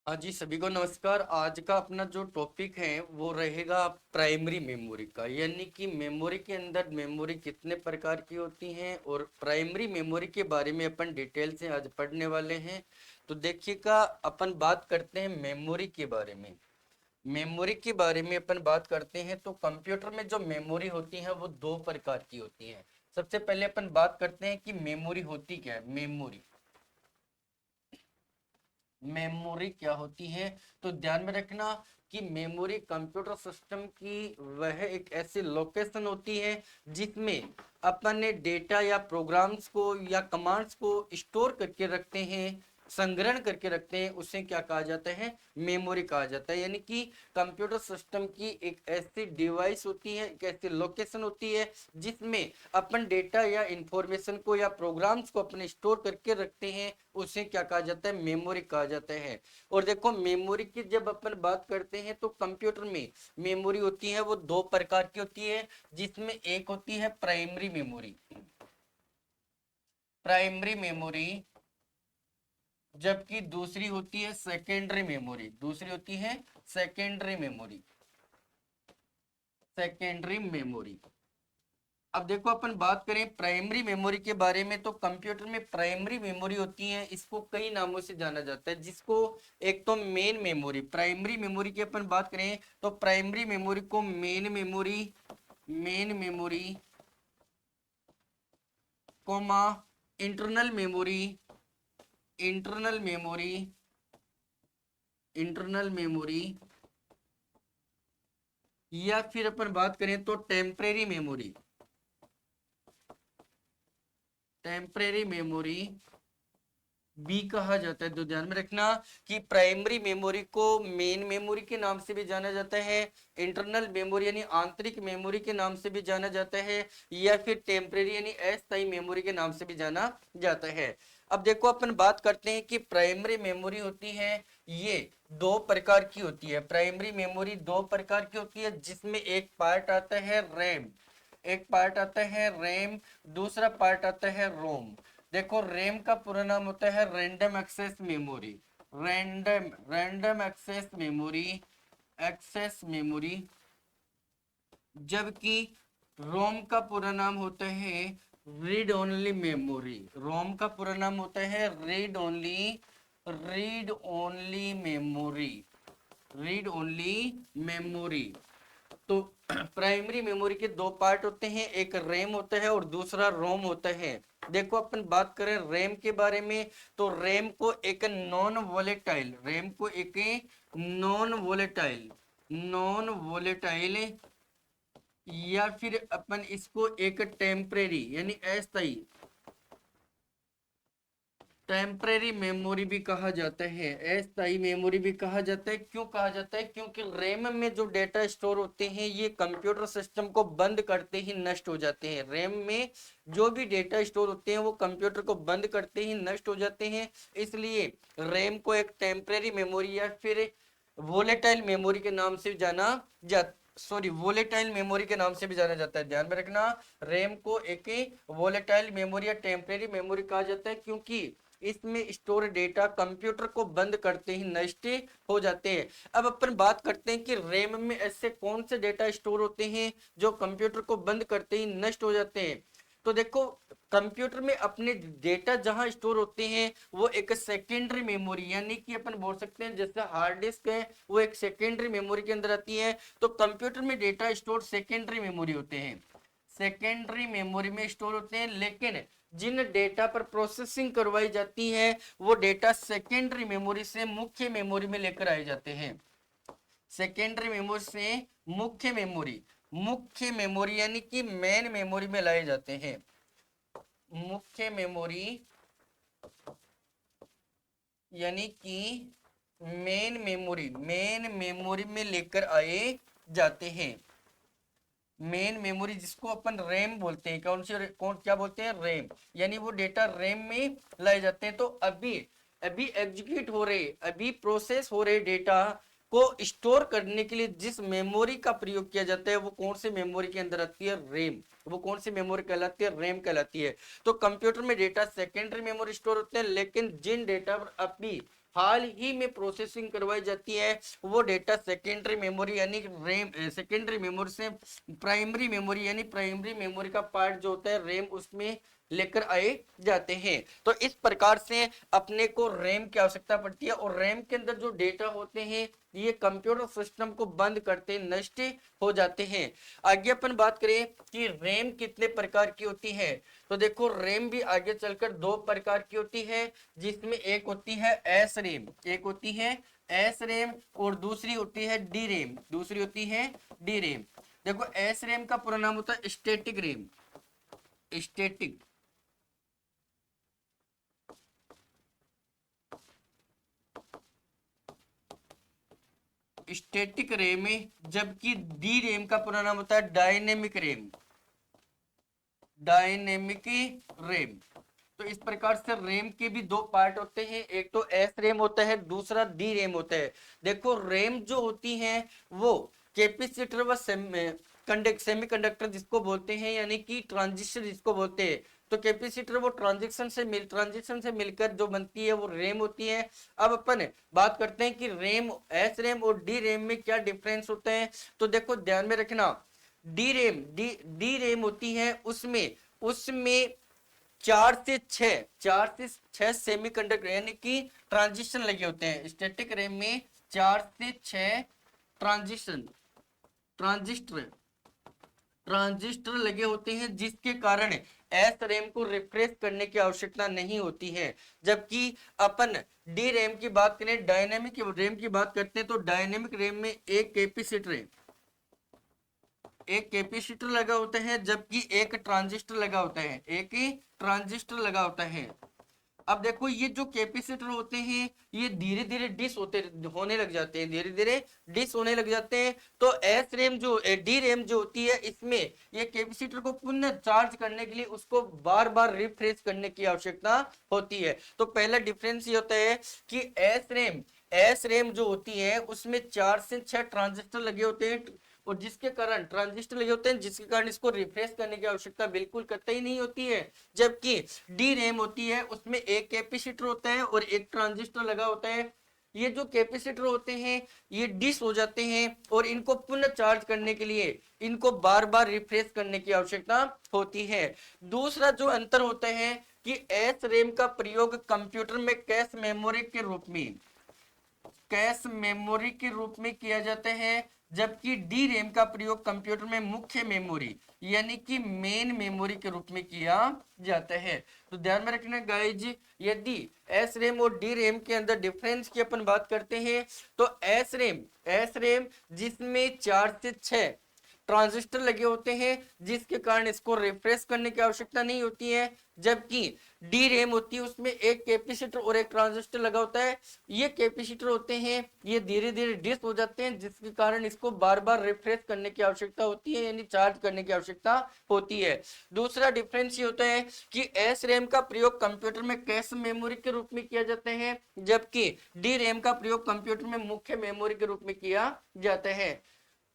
हाँ जी, सभी को नमस्कार। आज का अपना जो टॉपिक है वो रहेगा प्राइमरी मेमोरी का, यानी कि मेमोरी के अंदर मेमोरी कितने प्रकार की होती हैं और प्राइमरी मेमोरी के बारे में अपन डिटेल से आज पढ़ने वाले हैं। तो देखिएगा, अपन बात करते हैं मेमोरी के बारे में। मेमोरी के बारे में अपन बात करते हैं तो कंप्यूटर में जो मेमोरी होती है वो दो प्रकार की होती है। सबसे पहले अपन बात करते हैं कि मेमोरी होती क्या है। मेमोरी मेमोरी क्या होती है, तो ध्यान में रखना कि मेमोरी कंप्यूटर सिस्टम की वह एक ऐसी लोकेशन होती है जिसमें अपन ने डेटा या प्रोग्राम्स को या कमांड्स को स्टोर करके रखते हैं, संग्रहण करके रखते हैं। उसे क्या कहा जाता है? मेमोरी कहा जाता है। यानी कि कंप्यूटर सिस्टम की एक ऐसी डिवाइस होती है, एक ऐसी लोकेशन होती है जिसमें अपन डेटा या इंफॉर्मेशन को या प्रोग्राम्स को अपने स्टोर करके रखते हैं। उसे क्या कहा जाता है? मेमोरी कहा जाता है। और देखो, मेमोरी की जब अपन बात करते हैं तो कंप्यूटर में मेमोरी होती है वो दो प्रकार की होती है, जिसमें एक होती है प्राइमरी मेमोरी। प्राइमरी मेमोरी, जबकि दूसरी होती है सेकेंडरी मेमोरी। दूसरी होती है सेकेंडरी मेमोरी। Secondary memory. अब देखो, अपन बात करें प्राइमरी मेमोरी के बारे में तो कंप्यूटर में प्राइमरी मेमोरी होती है, इसको कई नामों से जाना जाता है। जिसको एक तो मेन मेमोरी, प्राइमरी मेमोरी की अपन बात करें तो प्राइमरी मेमोरी को main memory, main memory comma internal memory, internal memory, internal memory, या फिर अपन बात करें तो टेम्परेरी मेमोरी, टेम्परेरी मेमोरी बी कहा जाता है। तो ध्यान में रखना कि प्राइमरी मेमोरी को मेन मेमोरी के नाम से भी जाना जाता है, इंटरनल मेमोरी यानी आंतरिक मेमोरी के नाम से भी जाना जाता है, या फिर टेम्परेरी यानी अस्थायी मेमोरी के नाम से भी जाना जाता है। अब देखो, अपन बात करते हैं कि प्राइमरी मेमोरी होती है, ये दो प्रकार की होती है। प्राइमरी मेमोरी दो प्रकार की होती है, जिसमें एक पार्ट आता है रैम, एक पार्ट आता है रैम, दूसरा पार्ट आता है रोम। देखो, रैम का पूरा नाम होता है random access memory, random random access memory, access memory. जबकि रोम का पूरा नाम होता है रीड ओनली मेमोरी। रोम का पूरा नाम होता है read only, read only memory, read only memory. तो प्राइमरी मेमोरी के दो पार्ट होते हैं, एक रैम होता है और दूसरा रोम होता है। देखो, अपन बात करें रैम के बारे में तो रैम को एक नॉन वोलेटाइल, रैम को एक नॉन वोलेटाइल, नॉन वोलेटाइल, या फिर अपन इसको एक टेम्परेरी यानी अस्थायी, टेम्परेरी मेमोरी भी कहा जाता है, अस्थायी मेमोरी भी कहा जाता है। क्यों कहा जाता है? क्योंकि रैम में जो डेटा स्टोर होते हैं ये कंप्यूटर सिस्टम को बंद करते ही नष्ट हो जाते हैं। रैम में जो भी डेटा स्टोर होते हैं वो कंप्यूटर को बंद करते ही नष्ट हो जाते हैं। इसलिए रैम को एक टेम्परेरी मेमोरी या फिर वोलेटाइल मेमोरी के नाम से जाना जाता, सॉरी, वोलेटाइल मेमोरी के नाम से भी जाना जाता है। ध्यान में रखना, रैम को एक वोलेटाइल मेमोरी या टेम्परेरी मेमोरी कहा जाता है, क्योंकि इसमें स्टोर डेटा कंप्यूटर को बंद करते ही नष्ट हो जाते हैं। अब अपन बात करते हैं कि रैम में ऐसे कौन से डेटा स्टोर होते हैं जो कंप्यूटर को बंद करते ही नष्ट हो जाते हैं। तो देखो, कंप्यूटर में अपने डेटा जहां स्टोर होते हैं वो एक सेकेंडरी मेमोरी, यानी कि अपन बोल सकते हैं जैसे हार्ड डिस्क है वो एक सेकेंडरी मेमोरी के अंदर आती है। तो कंप्यूटर में डेटा स्टोर सेकेंडरी मेमोरी होते हैं, सेकेंडरी मेमोरी में स्टोर होते हैं। लेकिन जिन डेटा पर प्रोसेसिंग करवाई जाती है वो डेटा सेकेंडरी मेमोरी से मुख्य मेमोरी में लेकर आए जाते हैं। सेकेंडरी मेमोरी से मुख्य मेमोरी, मुख्य मेमोरी यानी कि मेन मेमोरी में लाए जाते हैं। मुख्य मेमोरी यानी कि मेन मेमोरी, मेन मेमोरी में लेकर आए जाते हैं। मेन मेमोरी जिसको अपन रैम बोलते हैं, कौन सी, कौन क्या बोलते हैं? रैम। यानी वो डेटा रैम में लाए जाते हैं। तो अभी अभी एग्जीक्यूट हो रहे, अभी प्रोसेस हो रहे डेटा को स्टोर करने के लिए जिस मेमोरी का प्रयोग किया जाता है वो कौन से मेमोरी के अंदर आती है? रैम। वो कौन सी मेमोरी कहलाती है? रैम कहलाती है। तो कंप्यूटर में डेटा सेकेंडरी मेमोरी स्टोर होते हैं, लेकिन जिन डेटा पर अभी हाल ही में प्रोसेसिंग करवाई जाती है वो डेटा सेकेंडरी मेमोरी यानी रैम, सेकेंडरी मेमोरी से प्राइमरी मेमोरी यानी प्राइमरी मेमोरी का पार्ट जो होता है रैम उसमें लेकर आए जाते हैं। तो इस प्रकार से अपने को रैम की आवश्यकता पड़ती है और रैम के अंदर जो डेटा होते हैं ये कंप्यूटर सिस्टम को बंद करते नष्ट हो जाते हैं। आगे अपन बात करें कि रैम कितने प्रकार की होती है, तो देखो रैम भी आगे चलकर दो प्रकार की होती है, जिसमें एक होती है एस रैम, एक होती है एस रैम और दूसरी होती है डी रैम, दूसरी होती है डी रैम। देखो एस रैम का पूरा नाम होता है static RAM, static static RAM है, जबकि डी रैम का पूरा नाम होता है डायनेमिक रैम, डायनेमिक रैम। तो इस प्रकार से रैम के भी दो पार्ट होते हैं, एक तो एस रैम होता है, दूसरा डी रैम होता है। देखो रैम जो होती है वो कैपेसिटर व सेमीकंडक्टर जिसको बोलते हैं यानी कि ट्रांजिस्टर जिसको बोलते हैं, तो कैपेसिटर वो ट्रांजिशन से मिलकर जो बनती है वो रैम होती है। अब अपन बात करते हैं कि रैम, एस रैम और डी रैम में क्या डिफरेंस होता है। तो देखो ध्यान में रखना, डी रैम होती है उसमें उसमें चार से छह सेमीकंडक्टर यानी कि ट्रांजिशन लगे होते हैं। स्टैटिक रैम में 4 से 6 ट्रांजिशन ट्रांजिस्टर ट्रांजिस्टर लगे होते हैं, जिसके कारण एस रैम को रिफ्रेश करने की आवश्यकता नहीं होती है। जबकि अपन डी रैम की बात करें, डायनेमिक रैम की बात करते हैं, तो डायनेमिक रैम में एक कैपेसिटर लगा होता है, जबकि एक ट्रांजिस्टर लगा होता है, एक ही ट्रांजिस्टर लगा होता है। अब देखो ये जो कैपेसिटर होते हैं ये धीरे धीरे डिस होने लग जाते हैं, धीरे धीरे डिस होने लग जाते हैं। तो एस रैम जो डी रैम जो होती है इसमें ये कैपेसिटर को पुनः चार्ज करने के लिए उसको बार बार रिफ्रेश करने की आवश्यकता होती है। तो पहला डिफरेंस ये होता है कि एस रैम जो होती है उसमें 4 से 6 ट्रांजिस्टर लगे होते हैं और जिसके कारण ट्रांजिस्टर लगे होते हैं, जिसके कारण इसको रिफ्रेश करने की आवश्यकता बिल्कुल कतई नहीं होती है। जबकि डी रैम होती है उसमें एक कैपेसिटर होता है और एक ट्रांजिस्टर लगा होता है। ये जो कैपेसिटर होते हैं ये डिस हो जाते हैं और इनको पुनः चार्ज करने के लिए इनको बार बार रिफ्रेश करने की आवश्यकता होती है। दूसरा जो अंतर होता है कि एस रैम का प्रयोग कंप्यूटर में कैश मेमोरी के रूप में किया जाता है, जबकि डी रैम का प्रयोग कंप्यूटर में मुख्य मेमोरी यानी कि मेन मेमोरी के रूप में किया जाता है। तो ध्यान में रखना गाइज, यदि एस रैम और डी रैम के अंदर डिफरेंस की अपन बात करते हैं तो एस रैम जिसमें 4 से 6 ट्रांजिस्टर लगे होते हैं, जिसके कारण इसको रिफ्रेश करने की आवश्यकता नहीं होती है। जबकि डी रैम होती है उसमें एक कैपेसिटर और एक ट्रांजिस्टर लगा होता है। ये कैपेसिटर होते हैं ये धीरे धीरे डिस हो जाते हैं, जिसके कारण इसको बार बार रिफ्रेश करने की आवश्यकता होती है यानी चार्ज करने की आवश्यकता होती है। दूसरा डिफरेंस ये होता है कि एस रैम का प्रयोग कंप्यूटर में कैश मेमोरी के रूप में किया जाता है, जबकि डी रैम का प्रयोग कंप्यूटर में मुख्य मेमोरी के रूप में किया जाता है।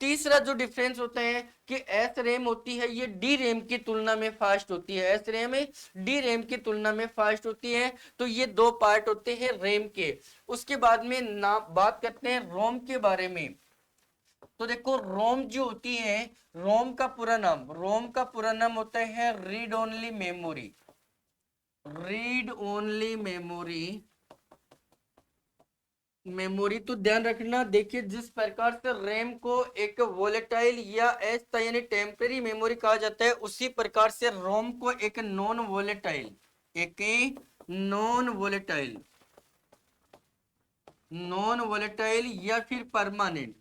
तीसरा जो डिफरेंस होता है कि एस रैम होती है ये डी रैम की तुलना में फास्ट होती है, एस रैम डी रैम की तुलना में फास्ट होती है। तो ये दो पार्ट होते हैं रैम के। उसके बाद में बात करते हैं रोम के बारे में। तो देखो रोम जो होती है, रोम का पूरा नाम होता है read only memory, read only memory. तो ध्यान रखना, देखिए जिस प्रकार से रैम को एक वोलेटाइल या ऐसा यानी टेम्परेरी मेमोरी कहा जाता है, उसी प्रकार से रोम को एक नॉन वोलेटाइल या फिर परमानेंट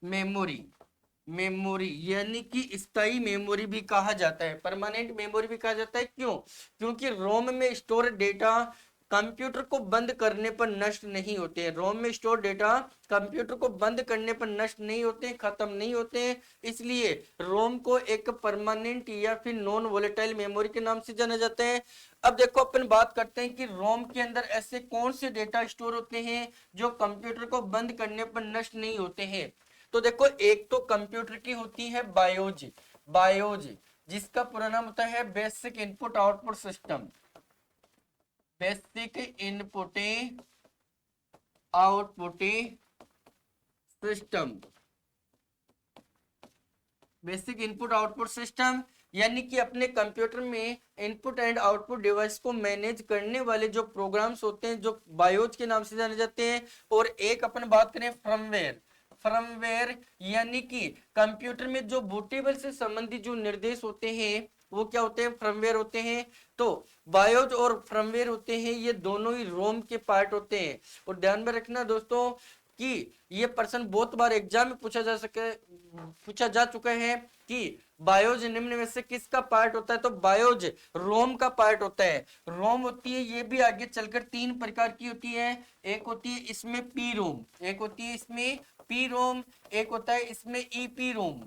मेमोरी यानी कि स्थायी मेमोरी भी कहा जाता है, परमानेंट मेमोरी भी कहा जाता है। क्यों? क्योंकि रोम में स्टोर डेटा कंप्यूटर को बंद करने पर नष्ट नहीं होते हैं, रोम में स्टोर डेटा कंप्यूटर को बंद करने पर नष्ट नहीं होते हैं, खत्म नहीं होते हैं। इसलिए रोम को एक परमानेंट या फिर नॉन वोलेटाइल मेमोरी के नाम से जाना जाता है। अब देखो अपन बात करते हैं कि रोम के अंदर ऐसे कौन से डेटा स्टोर होते हैं जो कंप्यूटर को बंद करने पर नष्ट नहीं होते हैं। तो देखो एक तो कंप्यूटर की होती है बायोज जिसका पूरा नाम होता है basic input output system. Basic input output system, basic input output system, यानी कि अपने कंप्यूटर में इनपुट एंड आउटपुट डिवाइस को मैनेज करने वाले जो प्रोग्राम्स होते हैं, जो बायोज के नाम से जाने जाते हैं। और एक अपन बात करें फर्मवेयर। फर्मवेयर यानी कि कंप्यूटर में जो बूटेबल से संबंधित जो निर्देश होते हैं वो क्या होते हैं, फर्मवेयर होते हैं। तो बायोज और फर्मवेयर होते हैं, ये दोनों ही रोम के पार्ट होते हैं। और ध्यान में रखना दोस्तों कि ये प्रश्न बहुत बार एग्जाम में पूछा जा चुका है कि बायोज निम्न में से किसका पार्ट होता है। तो बायोज रोम का पार्ट होता है। रोम होती है, ये भी आगे चलकर 3 प्रकार की होती है। एक होती है इसमें पी रोम, एक होती है इसमें पी रोम, एक होता है इसमें ईपी रोम,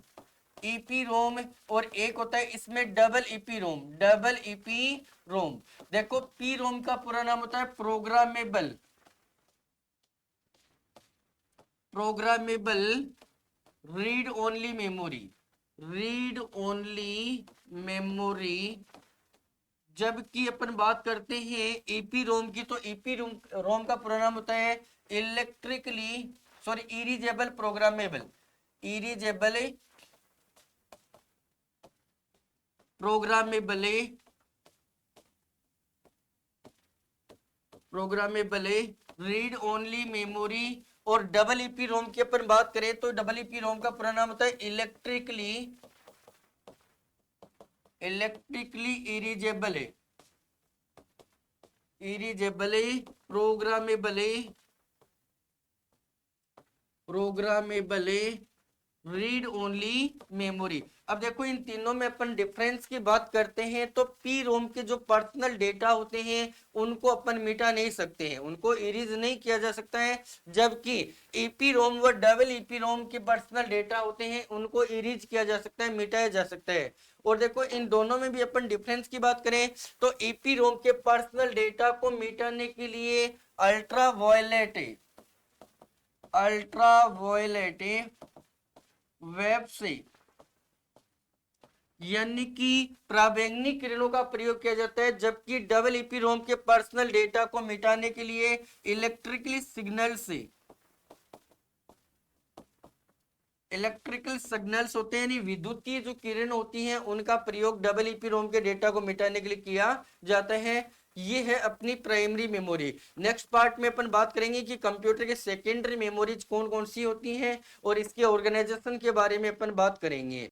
ईपी रोम, और एक होता है इसमें डबल ईपी रोम, डबल ईपी रोम। देखो पी रोम का पूरा नाम होता है programmable, programmable read only memory, read only memory. जबकि अपन बात करते हैं ईपी रोम की, तो ईपी रोम का पूरा नाम होता है erasable programmable, erasable programmable read only memory. और डबल ईपी रोम की अपन बात करें तो डबल ईपी रोम का पूरा नाम होता है electrically erasable, programmable read only memory. अब देखो इन तीनों में अपन डिफरेंस की बात करते हैं तो पी रोम के जो पर्सनल डेटा होते हैं उनको अपन मिटा नहीं सकते हैं, उनको इरेज नहीं किया जा सकता है। जबकि ईपी रोम व डबल ईपी रोम के पर्सनल डेटा होते हैं उनको इरेज किया जा सकता है, मिटाया जा सकता है। और देखो इन दोनों में भी अपन डिफरेंस की बात करें तो ईपी रोम के पर्सनल डेटा को मिटाने के लिए अल्ट्रावायलेट वेब से, यानी कि प्रावैंगिक किरणों का प्रयोग किया जाता है। जबकि डबल ईपी रोम के पर्सनल डेटा को मिटाने के लिए इलेक्ट्रिकल सिग्नल्स होते हैं, यानी विद्युतीय जो किरण होती हैं उनका प्रयोग डबल ईपी रोम के डेटा को मिटाने के लिए किया जाता है। ये है अपनी प्राइमरी मेमोरी। नेक्स्ट पार्ट में अपन बात करेंगे कि कंप्यूटर के सेकेंडरी मेमोरीज कौन कौन सी होती हैं और इसके ऑर्गेनाइजेशन के बारे में अपन बात करेंगे।